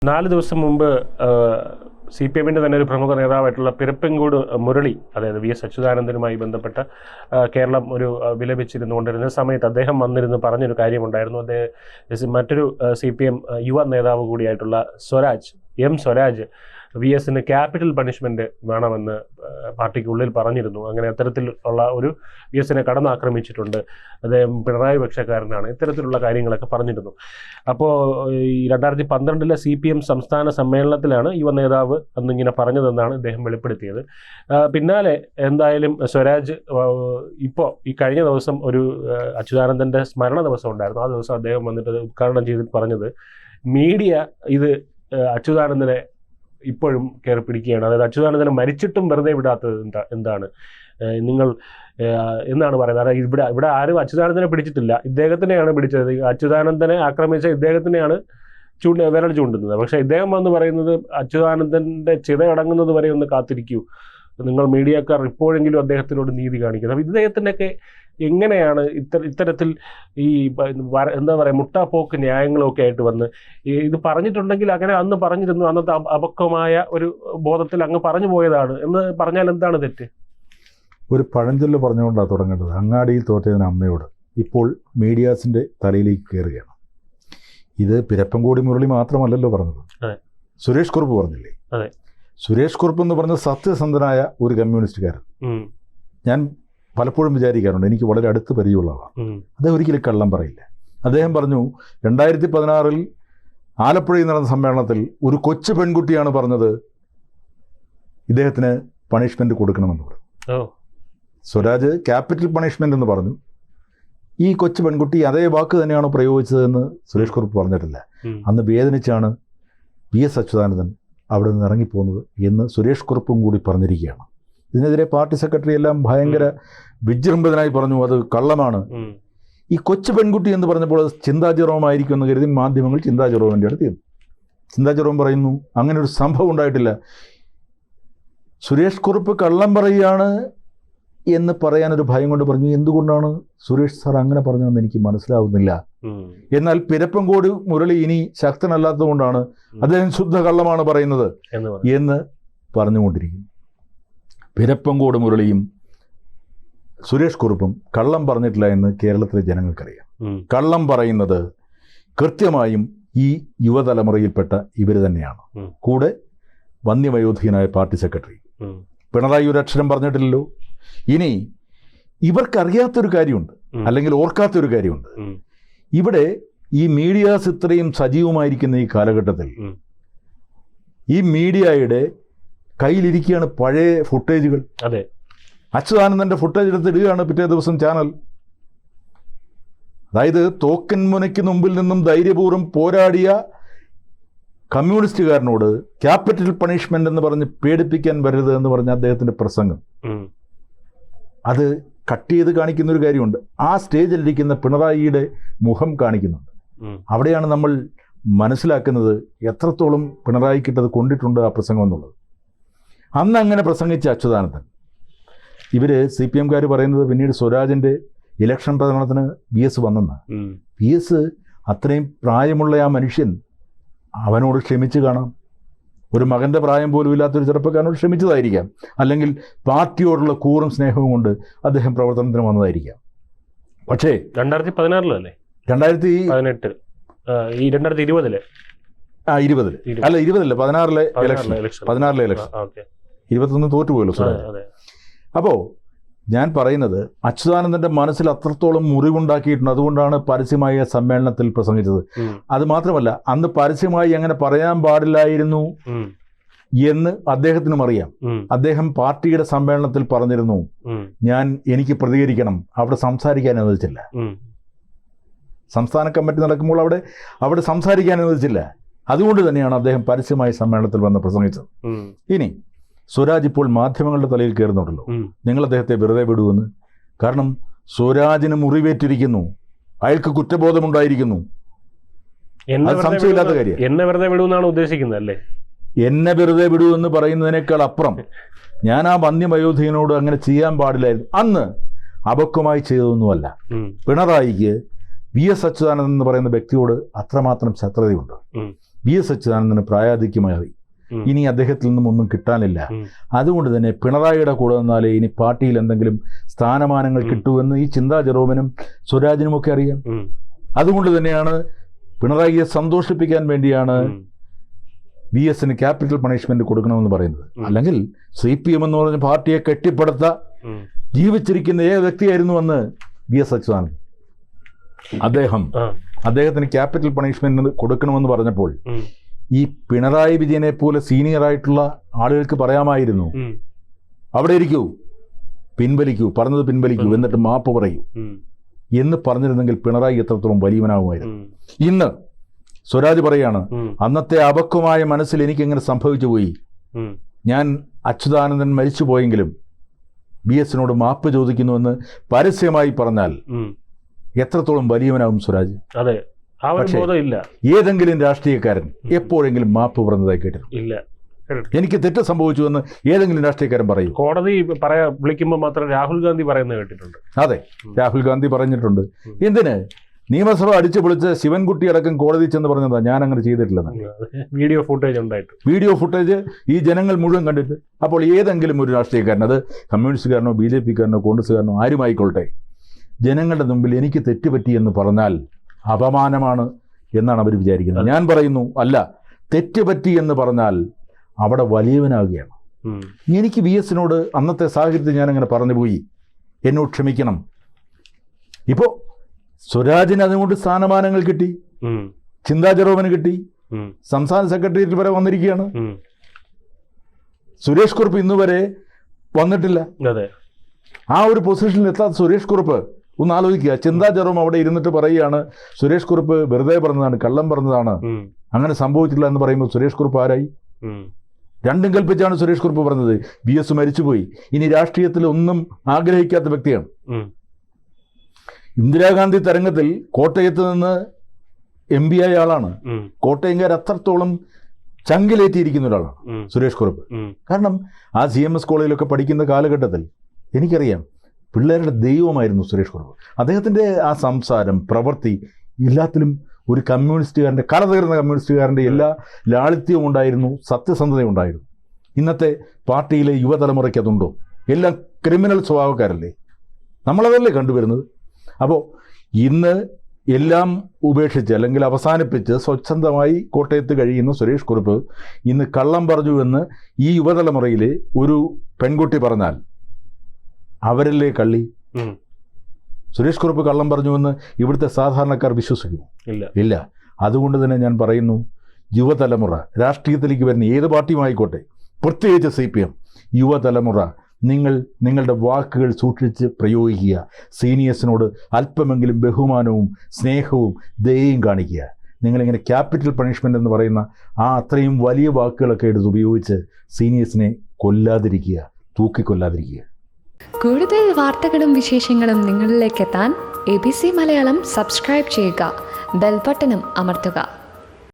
4 ദിവസം മുമ്പ് CPM-ന്റെ തന്നെ ഒരു പ്രമുഖ നേതാവായിട്ടുള്ള പിരപ്പൻകോട് മുരളി, അതായത് VS അച്യുതാനന്ദനുമായി ബന്ധപ്പെട്ട കേരളം ഒരു വിലപിച്ചിരുന്നുകൊണ്ടിരുന്ന സമയത്ത് അദ്ദേഹം വന്നിരുന്ന് പറഞ്ഞൊരു കാര്യമുണ്ടായിരുന്നു. അദ്ദേഹം മറ്റൊരു CPM യുവ നേതാവ് കൂടിയായിട്ടുള്ള സ്വരാജ് VS-ന് ക്യാപിറ്റൽ പണിഷ്മെൻറ്റ് വേണമെന്ന് പാർട്ടിക്കുള്ളിൽ പറഞ്ഞിരുന്നു. അങ്ങനെ അത്തരത്തിലുള്ള ഒരു VS-നെ കടന്നാക്രമിച്ചിട്ടുണ്ട്, അദ്ദേഹം പിണറായി പക്ഷക്കാരനാണ്, ഇത്തരത്തിലുള്ള കാര്യങ്ങളൊക്കെ പറഞ്ഞിരുന്നു. അപ്പോൾ ഈ 2012 CPM സംസ്ഥാന സമ്മേളനത്തിലാണ് യുവ നേതാവ് അന്നിങ്ങനെ പറഞ്ഞതെന്നാണ് ഇദ്ദേഹം വെളിപ്പെടുത്തിയത്. പിന്നാലെ എന്തായാലും സ്വരാജ് ഇപ്പോൾ ഈ കഴിഞ്ഞ ദിവസം ഒരു അച്യുതാനന്ദൻ്റെ സ്മരണ ദിവസം ഉണ്ടായിരുന്നു. ആ ദിവസം അദ്ദേഹം വന്നിട്ട് ഉദ്ഘാടനം ചെയ്തിട്ട് പറഞ്ഞത്, മീഡിയ ഇത് അച്യുതാനന്ദനെ ഇപ്പോഴും കയറി പിടിക്കുകയാണ്. അതായത് അച്യുതാനന്ദനെ മരിച്ചിട്ടും വെറുതെ വിടാത്തത് എന്താണ് നിങ്ങൾ എന്നാണ് പറയുന്നത്. അതായത് ഇവിടെ ആരും അച്യുതാനന്ദനെ പിടിച്ചിട്ടില്ല, ഇദ്ദേഹത്തിനെയാണ് പിടിച്ചത്. അച്യുതാനന്ദനെ ആക്രമിച്ച ഇദ്ദേഹത്തിനെയാണ് വിരൽ ചൂണ്ടുന്നത്. പക്ഷേ ഇദ്ദേഹം വന്ന് പറയുന്നത് അച്യുതാനന്ദൻ്റെ ചിതയടങ്ങുന്നത് വരെ ഒന്ന് കാത്തിരിക്കൂ, നിങ്ങൾ മീഡിയക്കാർ ഇപ്പോഴെങ്കിലും അദ്ദേഹത്തിനോട് നീതി കാണിക്കുന്നത്. അപ്പോൾ ഇദ്ദേഹത്തിൻ്റെയൊക്കെ എങ്ങനെയാണ് ഇത്തരത്തിൽ ഈ എന്താ പറയുക മുട്ടാപ്പോക്ക് ന്യായങ്ങളൊക്കെ ആയിട്ട് വന്ന് ഇത് പറഞ്ഞിട്ടുണ്ടെങ്കിൽ അങ്ങനെ അന്ന് പറഞ്ഞിരുന്നു, അന്നത്തെ അപക്വമായ ഒരു ബോധത്തിൽ അങ്ങ് പറഞ്ഞു പോയതാണ് എന്ന് പറഞ്ഞാൽ എന്താണ് തെറ്റ്? ഒരു പഴഞ്ചൊല്ല് പറഞ്ഞുകൊണ്ടാണ് തുടങ്ങേണ്ടത്, അങ്ങാടിയിൽ തോറ്റതിന് അമ്മയോട്. ഇപ്പോൾ മീഡിയാസിൻ്റെ തലയിലേക്ക് കയറുകയാണ്. ഇത് പിരപ്പൻകോടി മുരളി മാത്രമല്ലല്ലോ പറഞ്ഞത്, സുരേഷ് കുറുപ്പ് പറഞ്ഞില്ലേ? അതെ, സുരേഷ് കുറുപ്പ് എന്ന് പറഞ്ഞ സത്യസന്ധനായ ഒരു കമ്മ്യൂണിസ്റ്റുകാരൻ. ഞാൻ പലപ്പോഴും വിചാരിക്കാറുണ്ട്, എനിക്ക് വളരെ അടുത്ത് പരിചയമുള്ള ആളാണ്. അദ്ദേഹം ഒരിക്കലും കള്ളം പറയില്ല. അദ്ദേഹം പറഞ്ഞു, 2016 ആലപ്പുഴയിൽ നടന്ന സമ്മേളനത്തിൽ ഒരു കൊച്ചു പെൺകുട്ടിയാണ് പറഞ്ഞത് ഇദ്ദേഹത്തിന് പണിഷ്മെൻറ്റ് കൊടുക്കണമെന്ന് പറഞ്ഞു. സ്വരാജ് ക്യാപിറ്റൽ പണിഷ്മെൻ്റ് എന്ന് പറഞ്ഞു. ഈ കൊച്ചു പെൺകുട്ടി അതേ വാക്ക് തന്നെയാണ് പ്രയോഗിച്ചതെന്ന് സുരേഷ് കുറുപ്പ് പറഞ്ഞിട്ടില്ല. അന്ന് വേദനിച്ചാണ് VS അച്യുതാനന്ദൻ അവിടെ നിന്ന് ഇറങ്ങിപ്പോകുന്നത് എന്ന് സുരേഷ് കുറുപ്പും കൂടി പറഞ്ഞിരിക്കുകയാണ്. ഇതിനെതിരെ പാർട്ടി സെക്രട്ടറി എല്ലാം ഭയങ്കര വിജൃംഭിതനായി പറഞ്ഞു, അത് കള്ളമാണ്. ഈ കൊച്ചു പെൺകുട്ടി എന്ന് പറഞ്ഞപ്പോൾ അത് ചിന്താ ജെറോമായിരിക്കും എന്ന് കരുതി മാധ്യമങ്ങൾ ചിന്താ ജെറോമിൻ്റെ അടുത്ത് ചെന്നു. ചിന്താ ജെറോം പറയുന്നു, അങ്ങനെ ഒരു സംഭവം ഉണ്ടായിട്ടില്ല. സുരേഷ് കുറുപ്പ് കള്ളം പറയുകയാണ് എന്ന് പറയാനൊരു ഭയം കൊണ്ട് പറഞ്ഞു. എന്തുകൊണ്ടാണ് സുരേഷ് സാർ അങ്ങനെ പറഞ്ഞതെന്ന് എനിക്ക് മനസ്സിലാവുന്നില്ല. എന്നാൽ പിരപ്പൻകോട് മുരളി ഇനി ശക്തനല്ലാത്തത് കൊണ്ടാണ് അദ്ദേഹം ശുദ്ധ കള്ളമാണ് പറയുന്നത് എന്ന് പറഞ്ഞുകൊണ്ടിരിക്കുന്നു. പിരപ്പൻകോട് മുരളിയും സുരേഷ് കുറുപ്പും കള്ളം പറഞ്ഞിട്ടില്ല എന്ന് കേരളത്തിലെ ജനങ്ങൾക്കറിയാം. കള്ളം പറയുന്നത് കൃത്യമായും ഈ യുവതലമുറയിൽപ്പെട്ട ഇവർ തന്നെയാണ്. കൂടെ വന്യവയോധികനായ പാർട്ടി സെക്രട്ടറി പിണറായി ഒരു അക്ഷരം പറഞ്ഞിട്ടില്ലല്ലോ. ഇനി ഇവർക്കറിയാത്തൊരു കാര്യമുണ്ട്, അല്ലെങ്കിൽ ഓർക്കാത്തൊരു കാര്യമുണ്ട്. ഇവിടെ ഈ മീഡിയാസ് ഇത്രയും സജീവമായിരിക്കുന്ന ഈ കാലഘട്ടത്തിൽ ഈ മീഡിയയുടെ കയ്യിലിരിക്കുകയാണ് പഴയ ഫുട്ടേജുകൾ. അതെ, അച്യുതാനന്ദൻ്റെ ഫുട്ടേജ് എടുത്തിടുകയാണ് പിറ്റേ ദിവസം ചാനൽ. അതായത് തോക്കൻ മുനയ്ക്ക് മുമ്പിൽ നിന്നും ധൈര്യപൂർവ്വം പോരാടിയ കമ്മ്യൂണിസ്റ്റുകാരനോട് ക്യാപിറ്റൽ പണിഷ്മെൻ്റ് എന്ന് പറഞ്ഞ് പേടിപ്പിക്കാൻ വരരുത് എന്ന് പറഞ്ഞ അദ്ദേഹത്തിൻ്റെ പ്രസംഗം, അത് കട്ട് ചെയ്ത് കാണിക്കുന്നൊരു കാര്യമുണ്ട്. ആ സ്റ്റേജിലിരിക്കുന്ന പിണറായിയുടെ മുഖം കാണിക്കുന്നുണ്ട്. അവിടെയാണ് നമ്മൾ മനസ്സിലാക്കുന്നത് എത്രത്തോളം പിണറായിക്കിട്ടത് കൊണ്ടിട്ടുണ്ട് ആ പ്രസംഗം എന്നുള്ളത്. അന്ന് അങ്ങനെ പ്രസംഗിച്ച അച്യുതാനന്ദൻ, ഇവർ CPM-കാർ പറയുന്നത് പിന്നീട് സ്വരാജിൻ്റെ ഇലക്ഷൻ പ്രചരണത്തിന് VS വന്നെന്നാണ്. VS അത്രയും പ്രായമുള്ള ആ മനുഷ്യൻ, അവനോട് ക്ഷമിച്ച് കാണാം. ഒരു മകൻ്റെ പ്രായം പോലും ഇല്ലാത്തൊരു ചെറുപ്പക്കാരനോട് ക്ഷമിച്ചതായിരിക്കാം, അല്ലെങ്കിൽ പാർട്ടിയോടുള്ള കൂറും സ്നേഹവും കൊണ്ട് അദ്ദേഹം പ്രവർത്തനത്തിന് വന്നതായിരിക്കാം. പക്ഷേ 2016 2018 ഈ 2020 അല്ല 20 16 ഇലക്ഷൻ 21 തോറ്റുപോയല്ലോ സ്വരാജ്. അപ്പോൾ ഞാൻ പറയുന്നത് അച്യുതാനന്ദൻ്റെ മനസ്സിൽ അത്രത്തോളം മുറിവുണ്ടാക്കിയിട്ടുണ്ട്. അതുകൊണ്ടാണ് പരസ്യമായ സമ്മേളനത്തിൽ പ്രസംഗിച്ചത്. അത് മാത്രമല്ല, അന്ന് പരസ്യമായി അങ്ങനെ പറയാൻ പാടില്ലായിരുന്നു എന്ന് അദ്ദേഹത്തിനും അറിയാം. അദ്ദേഹം പാർട്ടിയുടെ സമ്മേളനത്തിൽ പറഞ്ഞിരുന്നു, എനിക്ക് പ്രതികരിക്കണം, അവിടെ സംസാരിക്കാൻ അനുവദിച്ചില്ല. സംസ്ഥാന കമ്മിറ്റി നടക്കുമ്പോൾ അവിടെ സംസാരിക്കാൻ അനുവദിച്ചില്ല. അതുകൊണ്ട് തന്നെയാണ് അദ്ദേഹം പരസ്യമായ സമ്മേളനത്തിൽ വന്ന് പ്രസംഗിച്ചത്. ഇനി സ്വരാജ് ഇപ്പോൾ മാധ്യമങ്ങളുടെ തലയിൽ കയറുന്നുണ്ടല്ലോ, നിങ്ങൾ അദ്ദേഹത്തെ വെറുതെ വിടുമെന്ന്. കാരണം സ്വരാജിന് മുറിവേറ്റിരിക്കുന്നു, അയാൾക്ക് കുറ്റബോധമുണ്ടായിരിക്കുന്നു. അത് സംശയമില്ലാത്ത കാര്യം. എന്നെ വെറുതെ വിടുമെന്നാണ് ഉദ്ദേശിക്കുന്നത് അല്ലേ? എന്നെ വെറുതെ വിടുമെന്ന് പറയുന്നതിനേക്കാൾ അപ്പുറം, ഞാൻ ആ വന്യമയോധികനോട് അങ്ങനെ ചെയ്യാൻ പാടില്ലായിരുന്നു. അന്ന് അപക്വമായി ചെയ്തതൊന്നുമല്ല. പിണറായിക്ക് VS അച്യുതാനന്ദൻ എന്ന് പറയുന്ന വ്യക്തിയോട് അത്രമാത്രം ശത്രുതയുണ്ട്. VS അച്യുതാനന്ദന് പ്രായാധിക്യമായി. ഇനി അദ്ദേഹത്തിൽ നിന്നും ഒന്നും കിട്ടാനില്ല. അതുകൊണ്ട് തന്നെ പിണറായിയുടെ കൂടെ നിന്നാലേ ഇനി പാർട്ടിയിൽ എന്തെങ്കിലും സ്ഥാനമാനങ്ങൾ കിട്ടുമെന്ന് ഈ ചിന്താ ജെറോമിനും സ്വരാജിനുമൊക്കെ അറിയാം. അതുകൊണ്ട് തന്നെയാണ് പിണറായിയെ സന്തോഷിപ്പിക്കാൻ വേണ്ടിയാണ് VSന് ക്യാപിറ്റൽ പണിഷ്മെന്റ് കൊടുക്കണമെന്ന് പറയുന്നത്. അല്ലെങ്കിൽ CPM എന്ന് പറഞ്ഞ പാർട്ടിയെ കെട്ടിപ്പടുത്ത ജീവിച്ചിരിക്കുന്ന ഏത് വ്യക്തിയായിരുന്നുവെന്ന് VS അച്യുതാനന്ദൻ. അദ്ദേഹത്തിന് ക്യാപിറ്റൽ പണിഷ്മെന്റ് കൊടുക്കണമെന്ന് പറഞ്ഞപ്പോൾ ഈ പിണറായി വിജയനെ പോലെ സീനിയറായിട്ടുള്ള ആളുകൾക്ക് പറയാമായിരുന്നു, അവിടെ ഇരിക്കൂ, പിൻവലിക്കൂ, പറഞ്ഞത് പിൻവലിക്കൂ, എന്നിട്ട് മാപ്പ് പറയൂ എന്ന് പറഞ്ഞിരുന്നെങ്കിൽ പിണറായി എത്രത്തോളം വലിയവനാകുമായിരുന്നു. ഇന്ന് സ്വരാജ് പറയാണ്, അന്നത്തെ അപക്വമായ മനസ്സിൽ എനിക്കെങ്ങനെ സംഭവിച്ചു പോയി, ഞാൻ അച്യുതാനന്ദൻ മരിച്ചു പോയെങ്കിലും VSനോട് മാപ്പ് ചോദിക്കുന്നുവെന്ന് പരസ്യമായി പറഞ്ഞാൽ എത്രത്തോളം വലിയവനാകും സ്വരാജ്? അതെ, പക്ഷേ ഏതെങ്കിലും രാഷ്ട്രീയക്കാരൻ എപ്പോഴെങ്കിലും മാപ്പ് പറഞ്ഞതായി കേട്ടിട്ടില്ല. എനിക്ക് തെറ്റ് സംഭവിച്ചുവെന്ന് ഏതെങ്കിലും രാഷ്ട്രീയക്കാരൻ പറയും? കോടതി വിളിക്കുമ്പോൾ മാത്രം രാഹുൽ ഗാന്ധി പറയുന്നത് കേട്ടിട്ടുണ്ട്. അതെ, രാഹുൽ ഗാന്ധി പറഞ്ഞിട്ടുണ്ട്. എന്തിന്? നിയമസഭ അടിച്ചു പൊളിച്ച് ശിവൻകുട്ടി അടക്കം കോടതി ചെന്ന് പറഞ്ഞതാ ഞാൻ അങ്ങനെ ചെയ്തിട്ടില്ലെന്ന്. വീഡിയോ ഫുട്ടേജ് ഉണ്ടായിട്ട്, വീഡിയോ ഫുട്ടേജ് ഈ ജനങ്ങൾ മുഴുവൻ കണ്ടിട്ട്. അപ്പോൾ ഏതെങ്കിലും ഒരു രാഷ്ട്രീയക്കാരൻ, അത് കമ്മ്യൂണിസ്റ്റുകാരനോ BJPക്കാരനോ കോൺഗ്രസ്സുകാരനോ ആരുമായിക്കൊള്ളട്ടെ, ജനങ്ങളുടെ മുമ്പിൽ എനിക്ക് തെറ്റുപറ്റി എന്ന് പറഞ്ഞാൽ അപമാനമാണ് എന്നാണ് അവർ വിചാരിക്കുന്നത്. ഞാൻ പറയുന്നു, അല്ല, തെറ്റുപറ്റി എന്ന് പറഞ്ഞാൽ അവിടെ വലിയവനാകുകയാണ്. എനിക്ക് VSനോട് അന്നത്തെ സാഹചര്യത്തിൽ ഞാനങ്ങനെ പറഞ്ഞു പോയി, എന്നോട് ക്ഷമിക്കണം. ഇപ്പോൾ സ്വരാജിന് അതുകൊണ്ട് സ്ഥാനമാനങ്ങൾ കിട്ടി, ചിന്താ ജെറോമിന് കിട്ടി, സംസ്ഥാന സെക്രട്ടേറിയറ്റിൽ വരെ വന്നിരിക്കുകയാണ്. സുരേഷ് കുറുപ്പ് ഇന്നുവരെ വന്നിട്ടില്ല. ആ ഒരു പൊസിഷനിൽ എത്താത്ത സുരേഷ് കുറുപ്പ് ഒന്ന് ആലോചിക്കുക. ചിന്താ ജെറോം അവിടെ ഇരുന്നിട്ട് പറയുകയാണ്, സുരേഷ് കുറുപ്പ് വെറുതെ പറഞ്ഞതാണ്, കള്ളം പറഞ്ഞതാണ്, അങ്ങനെ സംഭവിച്ചില്ല എന്ന് പറയുമ്പോൾ സുരേഷ് കുറുപ്പ് ആരായി? രണ്ടും കൽപ്പിച്ചാണ് സുരേഷ് കുറുപ്പ് പറഞ്ഞത്. VS മരിച്ചുപോയി, ഇനി രാഷ്ട്രീയത്തിൽ ഒന്നും ആഗ്രഹിക്കാത്ത വ്യക്തിയാണ്. ഇന്ദിരാഗാന്ധി തരംഗത്തിൽ കോട്ടയത്ത് നിന്ന് MP ആയ ആളാണ്. കോട്ടയംകാർ അത്രത്തോളം ചങ്കിലേറ്റിയിരിക്കുന്ന ഒരാളാണ് സുരേഷ് കുറുപ്പ്. കാരണം ആ CMS കോളേജിലൊക്കെ പഠിക്കുന്ന കാലഘട്ടത്തിൽ എനിക്കറിയാം, പിള്ളേരുടെ ദൈവമായിരുന്നു സുരേഷ് കുറുപ്പ്. അദ്ദേഹത്തിൻ്റെ ആ സംസാരം, പ്രവൃത്തി, എല്ലാത്തിലും ഒരു കമ്മ്യൂണിസ്റ്റുകാരൻ്റെ, കടതീർന്ന കമ്മ്യൂണിസ്റ്റുകാരൻ്റെ എല്ലാ ലാളിത്യവും ഉണ്ടായിരുന്നു, സത്യസന്ധതയും ഉണ്ടായിരുന്നു. ഇന്നത്തെ പാർട്ടിയിലെ യുവതലമുറയ്ക്ക് അതുണ്ടോ? എല്ലാം ക്രിമിനൽ സ്വഭാവക്കാരല്ലേ, നമ്മളതല്ലേ കണ്ടുവരുന്നത്. അപ്പോൾ ഇന്ന് എല്ലാം ഉപേക്ഷിച്ച് അല്ലെങ്കിൽ അവസാനിപ്പിച്ച് സ്വച്ഛന്തമായി കോട്ടയത്ത് കഴിയുന്ന സുരേഷ് കുറുപ്പ് ഇന്ന് കള്ളം പറഞ്ഞു എന്ന് ഈ യുവതലമുറയിലെ ഒരു പെൺകുട്ടി പറഞ്ഞാൽ അവരല്ലേ കള്ളി? സുരേഷ് കുറുപ്പ് കള്ളം പറഞ്ഞുവെന്ന് ഇവിടുത്തെ സാധാരണക്കാർ വിശ്വസിക്കുമോ? ഇല്ല. അതുകൊണ്ട് തന്നെ ഞാൻ പറയുന്നു, യുവതലമുറ രാഷ്ട്രീയത്തിലേക്ക് വരുന്ന ഏത് പാർട്ടിയുമായിക്കോട്ടെ, പ്രത്യേകിച്ച് CPM, യുവതലമുറ നിങ്ങളുടെ വാക്കുകൾ സൂക്ഷിച്ച് പ്രയോഗിക്കുക. സീനിയേഴ്സിനോട് അല്പമെങ്കിലും ബഹുമാനവും സ്നേഹവും ദയയും കാണിക്കുക. നിങ്ങളിങ്ങനെ ക്യാപിറ്റൽ പണിഷ്മെൻ്റ് എന്ന് പറയുന്ന ആ അത്രയും വലിയ വാക്കുകളൊക്കെ എടുത്ത് ഉപയോഗിച്ച് സീനിയേഴ്സിനെ കൊല്ലാതിരിക്കുക, തൂക്കിക്കൊല്ലാതിരിക്കുക. കൂടുതൽ വാർത്തകളും വിശേഷങ്ങളും നിങ്ങളിലേക്ക് എത്താൻ ABC മലയാളം സബ്സ്ക്രൈബ് ചെയ്യുക, ബെൽ ബട്ടണും അമർത്തുക.